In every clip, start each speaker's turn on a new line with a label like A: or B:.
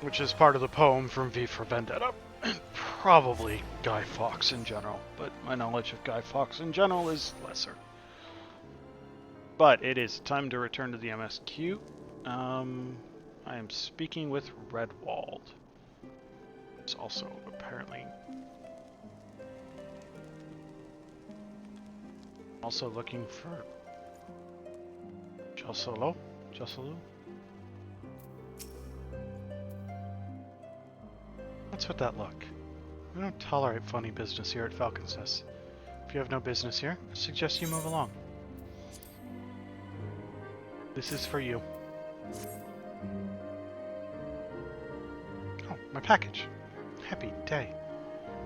A: which is part of the poem from V for Vendetta, and probably Guy Fawkes in general, but my knowledge of Guy Fawkes in general is lesser. But it is time to return to the MSQ. I am speaking with Redwald. It's also apparently also looking for Josolo? What's with that look? We don't tolerate funny business here at Falcon's Nest. If you have no business here, I suggest you move along. This is for you. Oh, my package. Happy day.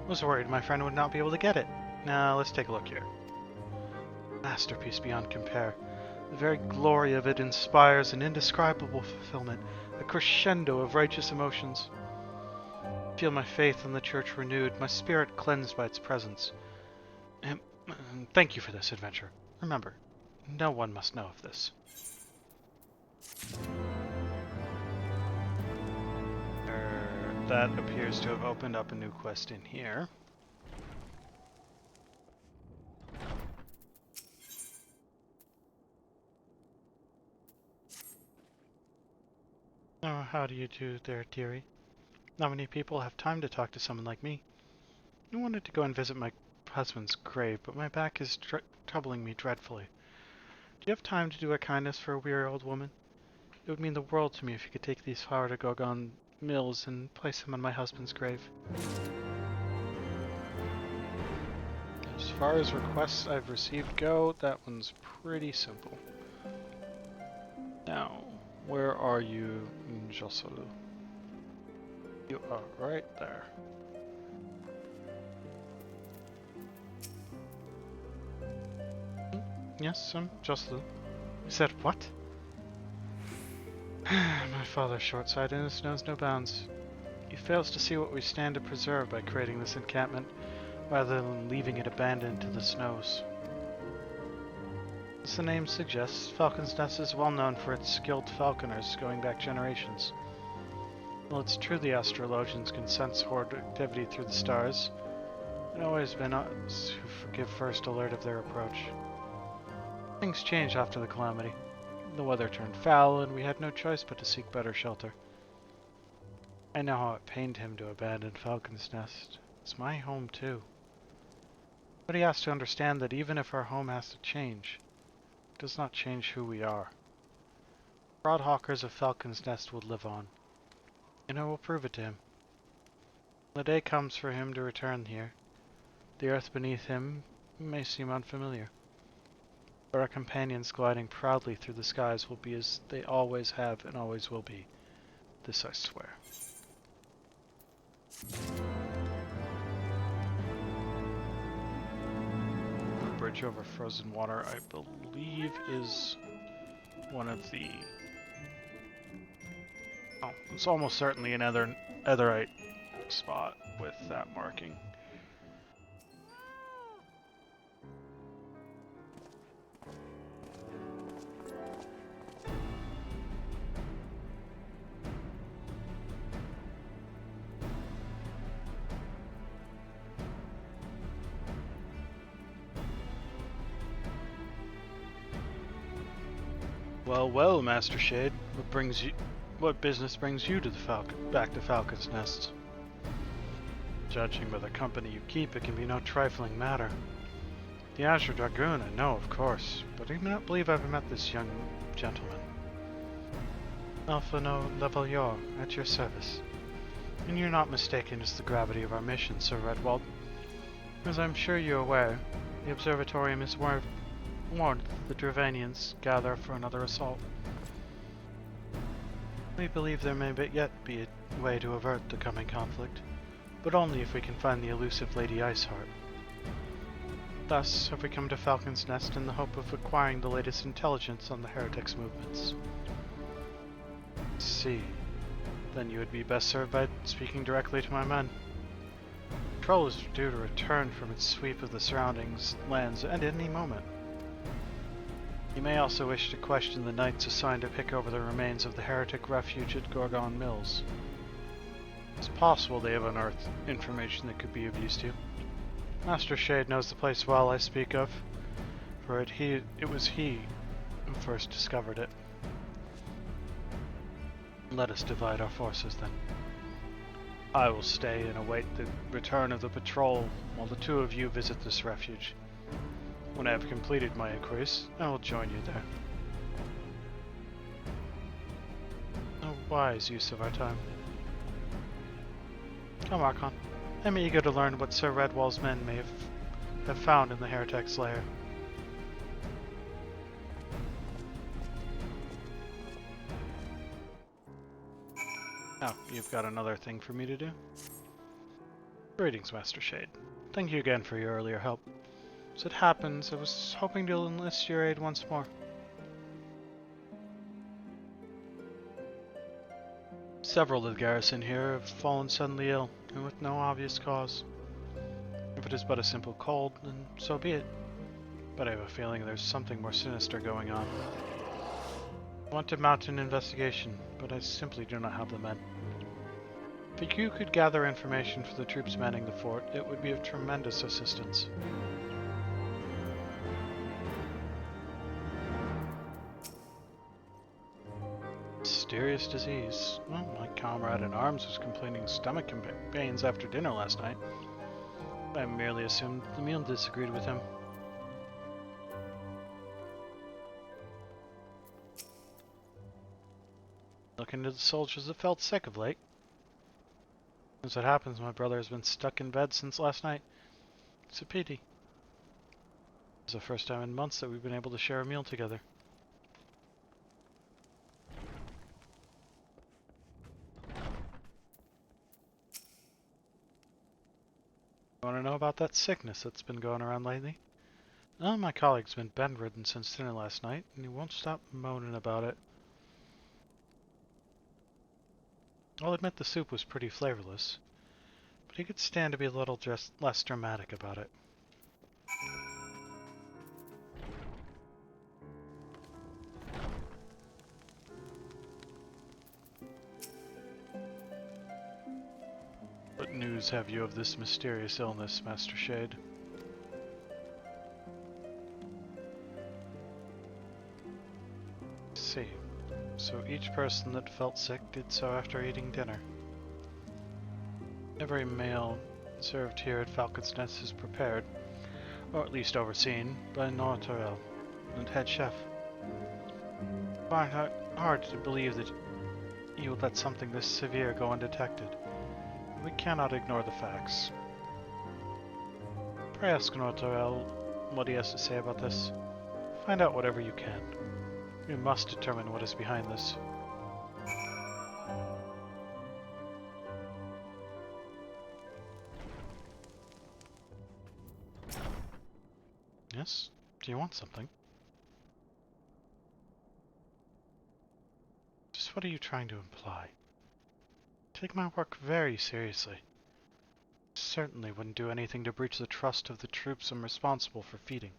A: I was worried my friend would not be able to get it. Now, let's take a look here. Masterpiece beyond compare. The very glory of it inspires an indescribable fulfillment, a crescendo of righteous emotions. I feel my faith in the church renewed, my spirit cleansed by its presence. And thank you for this adventure. Remember, no one must know of this. That appears to have opened up a new quest in here. Oh, how do you do there, dearie? Not many people have time to talk to someone like me. I wanted to go and visit my husband's grave, but my back is troubling me dreadfully. Do you have time to do a kindness for a weary old woman? It would mean the world to me if you could take these flower to Gorgon Mills and place them on my husband's grave. As far as requests I've received go, that one's pretty simple. Now, where are you, Josolu? You are right there. Yes, I'm Josolu. You said what? My father's short-sightedness knows no bounds. He fails to see what we stand to preserve by creating this encampment, rather than leaving it abandoned to the snows. As the name suggests, Falcon's Nest is well known for its skilled falconers going back generations. While it's true the astrologians can sense horde activity through the stars, it always been us who give first alert of their approach. Things changed after the calamity. The weather turned foul, and we had no choice but to seek better shelter. I know how it pained him to abandon Falcon's Nest. It's my home, too. But he has to understand that even if our home has to change, it does not change who we are. Broadhawkers of Falcon's Nest will live on, and I will prove it to him. When the day comes for him to return here, the earth beneath him may seem unfamiliar. But our companions gliding proudly through the skies will be as they always have and always will be. This I swear. The bridge over frozen water, I believe, is one of the... Oh, it's almost certainly an Etherite spot with that marking. Well, Master Shade, what business brings you to back to Falcon's Nest? Judging by the company you keep, it can be no trifling matter. The Azure Dragoon, I know, of course, but I do not believe I've met this young gentleman. Alpha No Levalior, at your service. And you're not mistaken as the gravity of our mission, Sir Redwald. As I'm sure you're aware, the Observatorium is warned that the Dravanians gather for another assault. We believe there may yet be a way to avert the coming conflict, but only if we can find the elusive Lady Iceheart. Thus have we come to Falcon's Nest in the hope of acquiring the latest intelligence on the heretics' movements. See, then you would be best served by speaking directly to my men. The patrol is due to return from its sweep of the surrounding lands at any moment. You may also wish to question the knights assigned to pick over the remains of the heretic refuge at Gorgon Mills. It's possible they have unearthed information that could be of use to you. Master Shade knows the place well I speak of, for it was he who first discovered it. Let us divide our forces then. I will stay and await the return of the patrol while the two of you visit this refuge. When I have completed my inquiries, I will join you there. A wise use of our time. Come, Archon. I'm eager to learn what Sir Redwall's men may have found in the Heretic's lair. Oh, you've got another thing for me to do? Greetings, Master Shade. Thank you again for your earlier help. As it happens, I was hoping to enlist your aid once more. Several of the garrison here have fallen suddenly ill, and with no obvious cause. If it is but a simple cold, then so be it. But I have a feeling there's something more sinister going on. I want to mount an investigation, but I simply do not have the men. If you could gather information for the troops manning the fort, it would be of tremendous assistance. Mysterious disease. Well, my comrade in arms was complaining stomach pains after dinner last night. I merely assumed the meal disagreed with him. Look into the soldiers that felt sick of late. As it happens, my brother has been stuck in bed since last night. It's a pity. It's the first time in months that we've been able to share a meal together. You want to know about that sickness that's been going around lately? Oh, my colleague's been bedridden since dinner last night, and he won't stop moaning about it. I'll admit the soup was pretty flavorless, but he could stand to be a little just less dramatic about it. What news have you of this mysterious illness, Master Shade? See. So each person that felt sick did so after eating dinner. Every meal served here at Falcon's Nest is prepared, or at least overseen, by Nortorel, and head chef. I find it hard to believe that you would let something this severe go undetected. We cannot ignore the facts. Pray ask Nortorel what he has to say about this. Find out whatever you can. We must determine what is behind this. Yes? Do you want something? Just what are you trying to imply? Take my work very seriously. Certainly wouldn't do anything to breach the trust of the troops I'm responsible for feeding.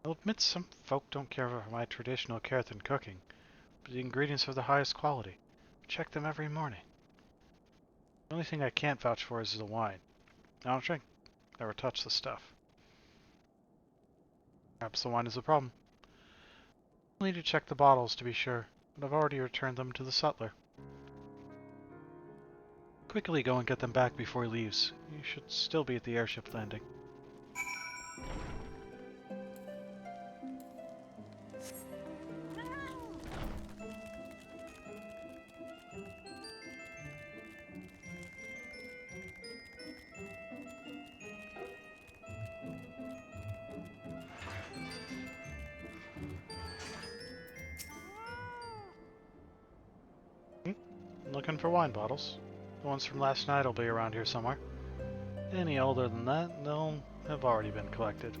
A: I'll admit some folk don't care for my traditional Carathan cooking, but the ingredients are the highest quality. I check them every morning. The only thing I can't vouch for is the wine. I don't drink. Never touch the stuff. Perhaps the wine is the problem. I'll need to check the bottles to be sure, but I've already returned them to the sutler. Quickly go and get them back before he leaves. You should still be at the airship landing. Looking for wine bottles. The ones from last night will be around here somewhere. Any older than that, they'll have already been collected.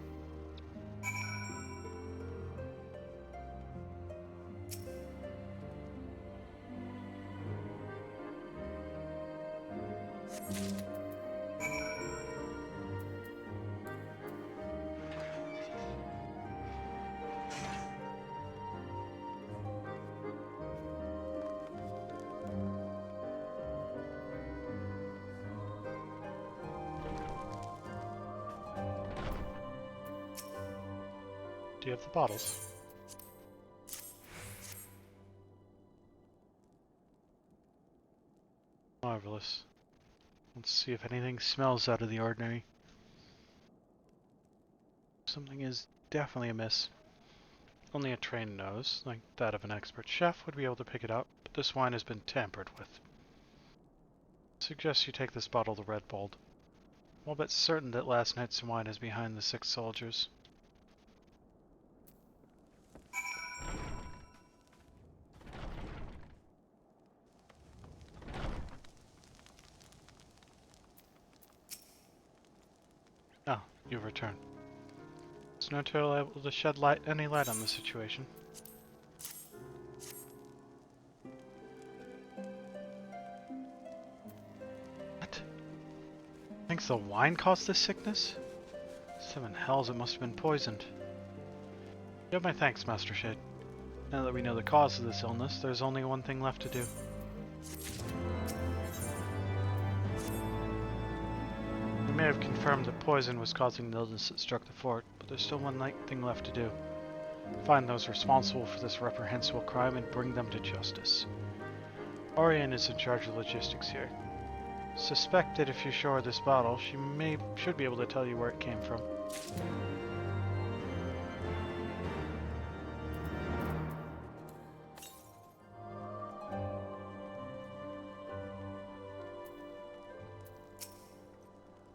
A: you have the bottles. Marvelous. Let's see if anything smells out of the ordinary. Something is definitely amiss. Only a trained nose, like that of an expert chef, would be able to pick it up, but this wine has been tampered with. I suggest you take this bottle to Red Bold. I'm almost certain that last night's wine is behind the 6 soldiers. Ah, you've returned. There's no tool able to shed any light on the situation. What? Thinks the wine caused this sickness? 7 hells, it must have been poisoned. You have my thanks, Master Shade. Now that we know the cause of this illness, there's only one thing left to do. We may have confirmed that poison was causing the illness that struck the fort, but there's still one thing left to do. Find those responsible for this reprehensible crime and bring them to justice. Orion is in charge of logistics here. Suspect that if you're sure of this bottle, she should be able to tell you where it came from.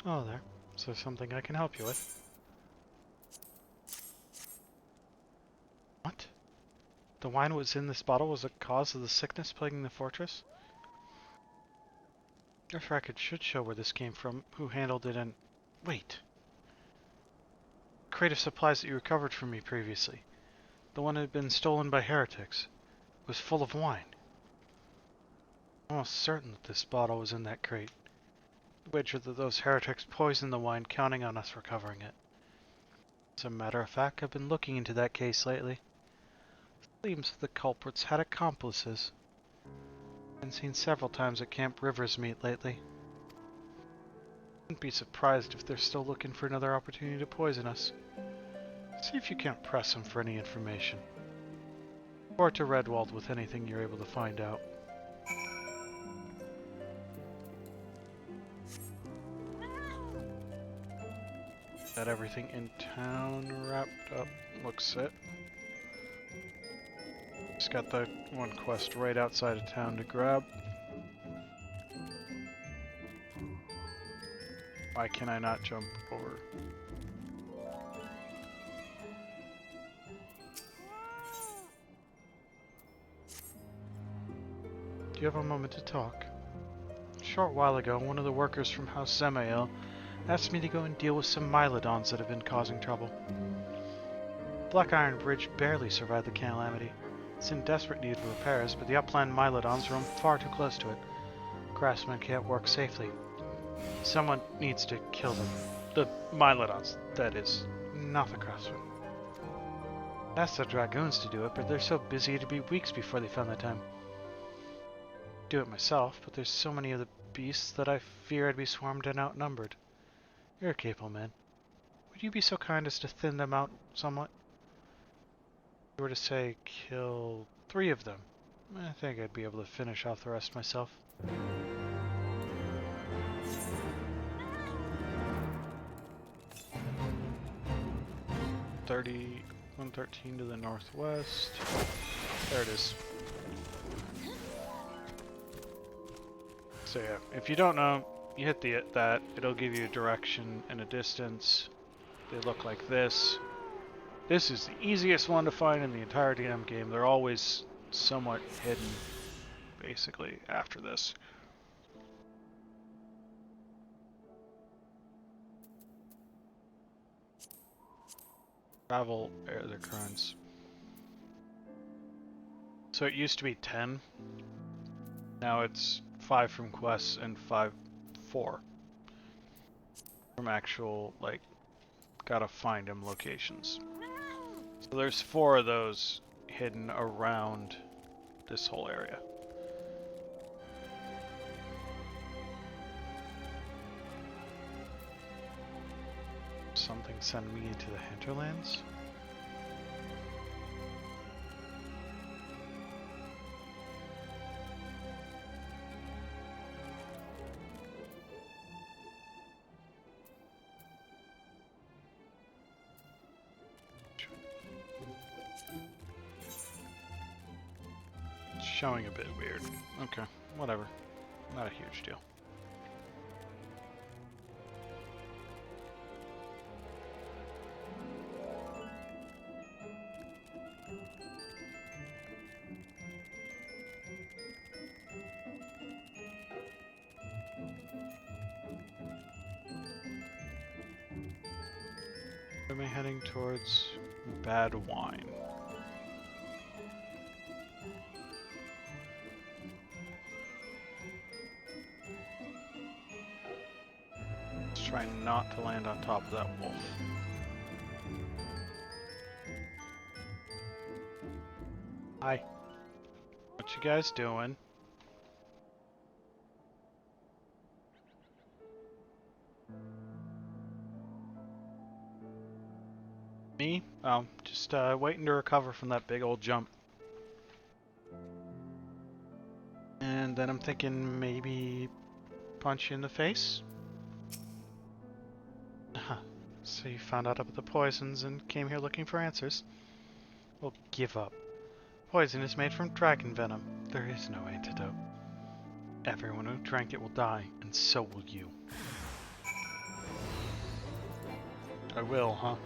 A: Oh, there. Is there something I can help you with? What? The wine that was in this bottle was the cause of the sickness plaguing the fortress? If record should show where this came from, who handled it, and... Wait! The crate of supplies that you recovered from me previously. The one that had been stolen by heretics. Was full of wine. I'm almost certain that this bottle was in that crate. I wager that those heretics poisoned the wine, counting on us recovering it. As a matter of fact, I've been looking into that case lately. It seems that the culprits had accomplices. I've been seen several times at Camp River's Meet lately. Wouldn't be surprised if they're still looking for another opportunity to poison us. See if you can't press them for any information. Or to Redwald with anything you're able to find out. Got everything in town wrapped up, looks it. Just got the one quest right outside of town to grab. Why can I not jump over? Do you have a moment to talk? A short while ago, one of the workers from House Samael asked me to go and deal with some Mylodons that have been causing trouble. Black Iron Bridge barely survived the calamity. It's in desperate need of repairs, but the upland Mylodons roam far too close to it. Craftsmen can't work safely. Someone needs to kill them. The Mylodons, that is, not the craftsmen. I asked the Dragoons to do it, but they're so busy it'd be weeks before they found the time. Do it myself, but there's so many of the beasts that I fear I'd be swarmed and outnumbered. You're a capable man. Would you be so kind as to thin them out somewhat? If you were to say, kill 3 of them, I think I'd be able to finish off the rest myself. $30, 113 to the northwest. There it is. So yeah, if you don't know, you hit that, it'll give you a direction and a distance. They look like this. This is the easiest one to find in the entire damn game. They're always somewhat hidden, basically, after this. Travel the currents. So it used to be 10. Now it's 5 from quests and 4 from actual, like, gotta find them locations. So there's 4 of those hidden around this whole area. Something send me into the hinterlands? showing a bit weird. Okay, whatever. Not a huge deal. Am I heading towards bad wine? Let's try not to land on top of that wolf. Hi. What you guys doing? Me? Oh, just waiting to recover from that big old jump. And then I'm thinking maybe punch you in the face? Huh. So you found out about the poisons and came here looking for answers? Well, give up. Poison is made from dragon venom. There is no antidote. Everyone who drank it will die, and so will you. I will, huh?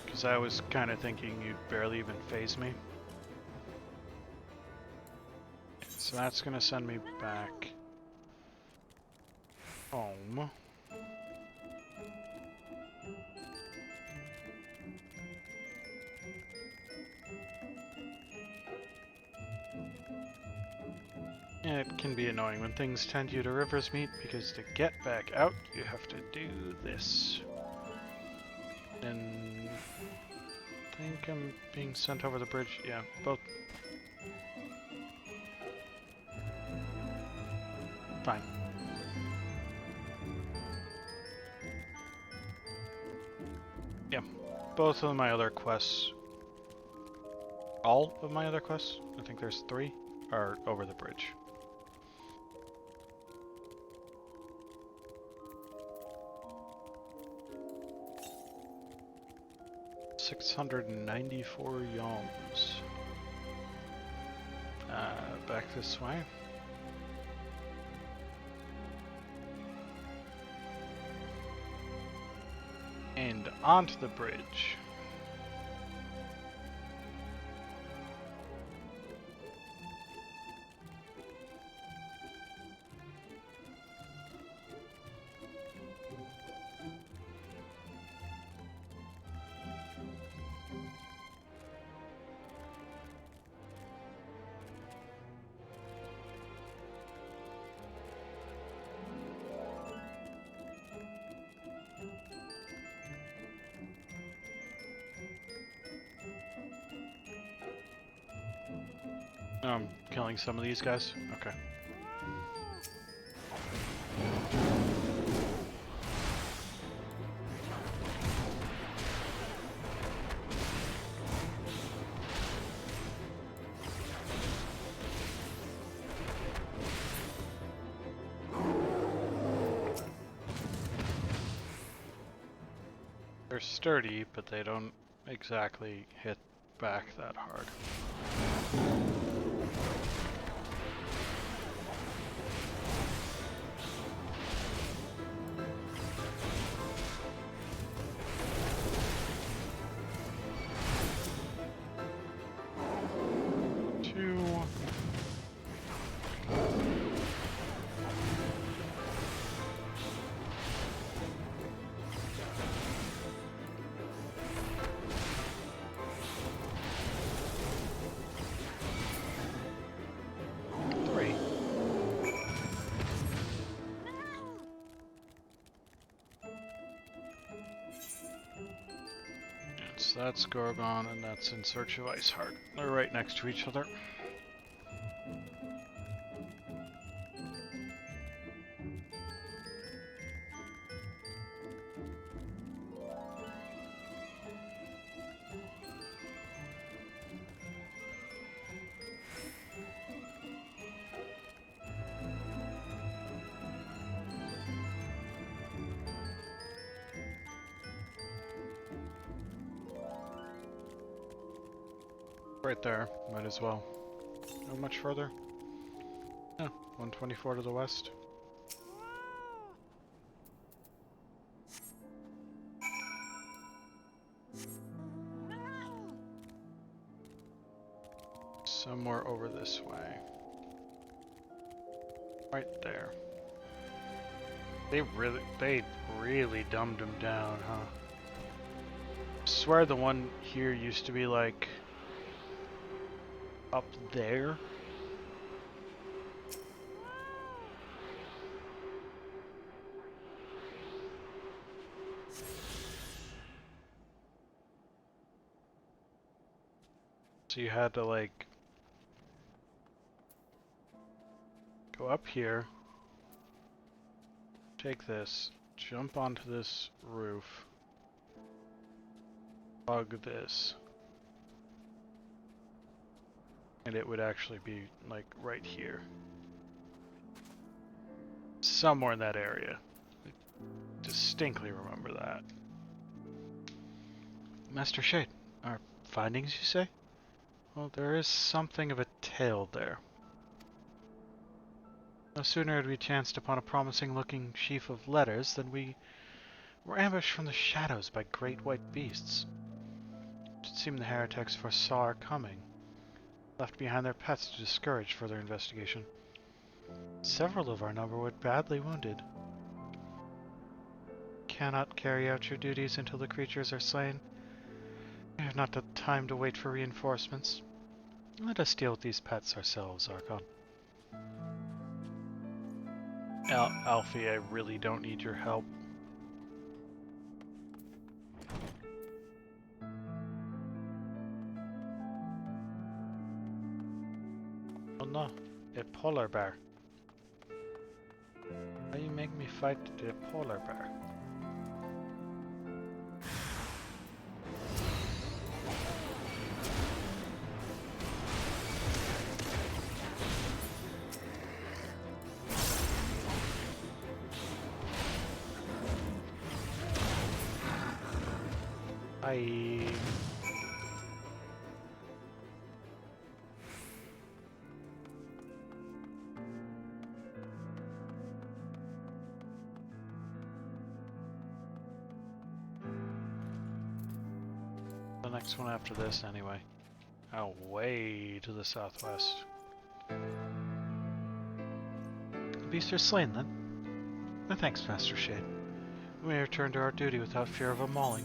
A: Because I was kind of thinking you'd barely even phase me. So that's going to send me back home. And it can be annoying when things tend you to River's Meet, because to get back out, you have to do this. And I think I'm being sent over the bridge. Yeah, both. Fine. Yeah, both of my other quests, all of my other quests, I think there's 3, are over the bridge. $694 yalms. Back this way. And onto the bridge. I'm killing some of these guys. Okay. They're sturdy, but they don't exactly hit back that hard. So that's Gorgon, and that's In Search of Iceheart. They're right next to each other. Right there, might as well. Not much further. Yeah, 124 to the west. Somewhere over this way. Right there. They really dumbed him down, huh? I swear the one here used to be like up there. So you had to like go up here, take this, jump onto this roof, bug this, and it would actually be like right here. Somewhere in that area. I distinctly remember that. Master Shade, our findings, you say? Well, there is something of a tale there. No sooner had we chanced upon a promising-looking sheaf of letters than we were ambushed from the shadows by great white beasts. It seemed the heretics foresaw our coming, left behind their pets to discourage further investigation. Several of our number were badly wounded. Cannot carry out your duties until the creatures are slain. We have not the time to wait for reinforcements. Let us deal with these pets ourselves, Archon. Alfie, I really don't need your help. Oh no, a polar bear. Why you make me fight the polar bear? The next one after this, anyway. Oh, way to the southwest. The beasts are slain, then? No thanks, Master Shade. We may return to our duty without fear of a mauling.